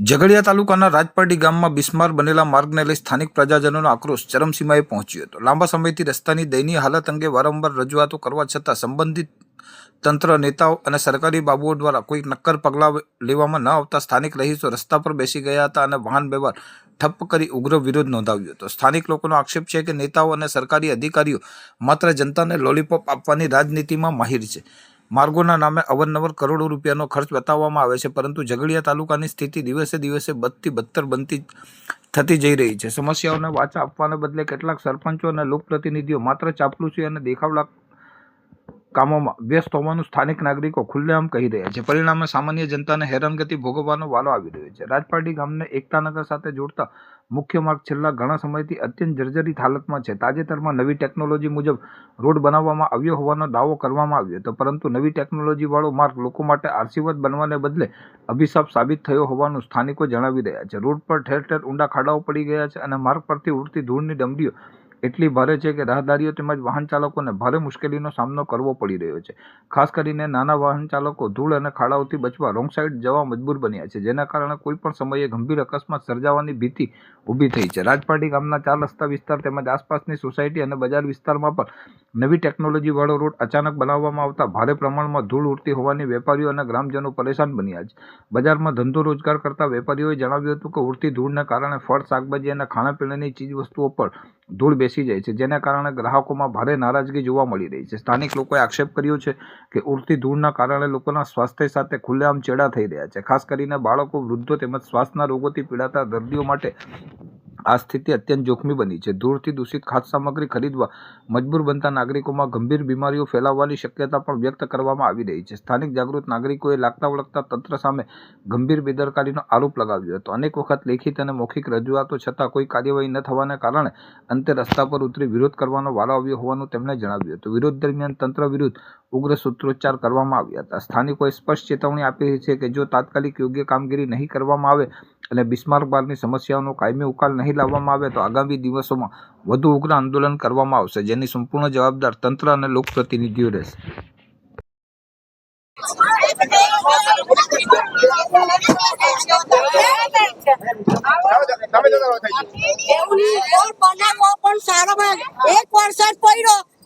ઝઘડિયા તાલુકાના રાજપારડી ગામમાં બિસ્માર બનેલા માર્ગને લઈ સ્થાનિક પ્રજાજનોનો આક્રોશ ચરમસીમાએ પહોંચ્યો હતો. લાંબા સમયથી રસ્તાની દયનીય હાલત અંગે વારંવાર રજૂઆતો કરવા છતાં સંબંધિત તંત્ર, નેતાઓ અને સરકારી બાબુઓ દ્વારા કોઈ નક્કર પગલાં લેવામાં ન આવતા સ્થાનિક રહીશો રસ્તા પર બેસી ગયા હતા અને વાહન વ્યવહાર ઠપ્પ કરી ઉગ્ર વિરોધ નોંધાવ્યો હતો. સ્થાનિક લોકોનો આક્ષેપ છે કે નેતાઓ અને સરકારી અધિકારીઓ માત્ર જનતાને લોલીપોપ આપવાની રાજનીતિમાં માહિર છે. માર્ગોના નામે અવારનવાર કરોડો રૂપિયાનો ખર્ચ બતાવવામાં આવે છે, પરંતુ ઝઘડિયા તાલુકાની સ્થિતિ દિવસે દિવસે બદથી બદતર બનતી થતી જઈ રહી છે. સમસ્યાઓને વાચા આપવાને બદલે કેટલાક સરપંચો અને લોકપ્રતિનિધિઓ માત્ર ચાપલુસી અને દેખાવડા કામોમાં વ્યસ્ત હોવાનું સ્થાનિક નાગરિકો ખુલ્લેઆમ કહી રહ્યા છે. પરિણામે સામાન્ય જનતાને હેરાનગતિ ભોગવવાનો વારો આવી રહ્યો છે. રાજપારડી ગામને એકતાનગર સાથે જોડતા મુખ્ય માર્ગ છેલ્લા ઘણા સમયથી અત્યંત જર્જરિત હાલતમાં છે. તાજેતરમાં નવી ટેકનોલોજી મુજબ રોડ બનાવવામાં આવ્યો હોવાનો દાવો કરવામાં આવ્યો હતો, પરંતુ નવી ટેકનોલોજીવાળો માર્ગ લોકો માટે આશીર્વાદ બનવાને બદલે અભિશાપ સાબિત થયો હોવાનું સ્થાનિકો જણાવી રહ્યા છે. રોડ પર ઠેર ઠેર ઊંડા ખાડાઓ પડી ગયા છે અને માર્ગ પરથી ઉડતી ધૂળની ડમરીઓ એટલી ભારે છે કે રાહદારીઓ તેમજ વાહન ચાલકોને ભારે મુશ્કેલીનો સામનો કરવો પડી રહ્યો છે. ખાસ કરીને નાના વાહન ચાલકો ધૂળ અને ખાડાઓથી બચવા રોંગ સાઈડ જવા મજબૂર બન્યા છે, જેના કારણે કોઈ પણ સમયે ગંભીર અકસ્માત સર્જાવાની ભીતિ ઊભી થઈ છે. રાજપારડી ગામના 4 રસ્તા વિસ્તાર તેમજ આસપાસની સોસાયટી અને બજાર વિસ્તારમાં પણ નવી ટેકનોલોજીવાળો રોડ અચાનક બનાવવામાં આવતા ભારે પ્રમાણમાં ધૂળ ઉડતી હોવાની વેપારીઓ અને ગ્રામજનો પરેશાન બન્યા છે. બજારમાં ધંધો રોજગાર કરતા વેપારીઓએ જણાવ્યું હતું કે ઉડતી ધૂળને કારણે ફળ, શાકભાજી અને ખાણાપીણાની ચીજવસ્તુઓ પર ધૂળ બેસી જાય છે, જેના કારણે ગ્રાહકોમાં ભારે નારાજગી જોવા મળી રહી છે. સ્થાનિક લોકોએ આક્ષેપ કર્યો છે કે ઉડતી ધૂળના કારણે લોકોના સ્વાસ્થ્ય સાથે ખુલ્લેઆમ ચેડા થઈ રહ્યા છે. ખાસ કરીને બાળકો, વૃદ્ધો તેમજ શ્વાસના રોગોથી પીડાતા દર્દીઓ માટે આ સ્થિતિ અત્યંત જોખમી બની છે. ધૂળથી દૂષિત ખાદ્ય સામગ્રી ખરીદવા મજબૂર બનતા નાગરિકોમાં ગંભીર બીમારીઓ ફેલાવવાની શક્યતા પણ વ્યક્ત કરવામાં આવી રહી છે. સ્થાનિક જાગૃત નાગરિકોએ લાગતા વળગતા તંત્ર સામે ગંભીર બેદરકારીનો આરોપ લગાવ્યો હતો. અનેક વખત લેખિત અને મૌખિક રજૂઆતો છતાં કોઈ કાર્યવાહી ન થવાને કારણે અંતે રસ્તા પર ઉતરી વિરોધ કરવાનો વારો આવ્યો હોવાનું તેમણે જણાવ્યું હતું. વિરોધ દરમિયાન તંત્ર વિરુદ્ધ ઉગ્ર સૂત્રોચ્ચાર કરવામાં આવ્યા હતા. સ્થાનિકોએ સ્પષ્ટ ચેતવણી આપી છે કે જો તાત્કાલિક યોગ્ય કામગીરી નહીં કરવામાં આવે અને બિસ્માર માર્ગની સમસ્યાઓનો કાયમી ઉકેલ નહીં લાવવામાં આવે તો આગામી દિવસોમાં વધુ ઉગ્ર આંદોલન કરવામાં આવશે, જેની સંપૂર્ણ જવાબદાર તંત્ર અને લોકપ્રતિનિધિઓ રહેશે.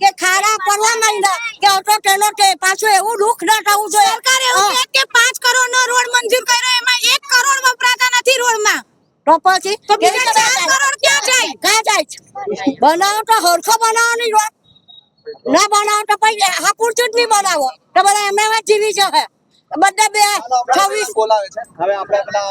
કે ખાડા પડવા માંડ્યા કે ઓટો ટ્રેનો કે પાછું એવું દુઃખ ન થવું જોઈએ. સરકારે એવું કે 5 કરોડનો રોડ મંજૂર કર્યો, એમાં 1 કરોડ વપરાતા નથી રોડમાં. તો પછી તો બીજા 4 કરોડ ક્યાં જાય? બનાવો તો હરખો બનાવો નહીં રોડ, ના બનાવો તો પછી હાપુરચું જ નહીં બનાવો તો બધા એમ જીવી જશે. બધા 26 બોલાવે છે. હવે આપણે પેલા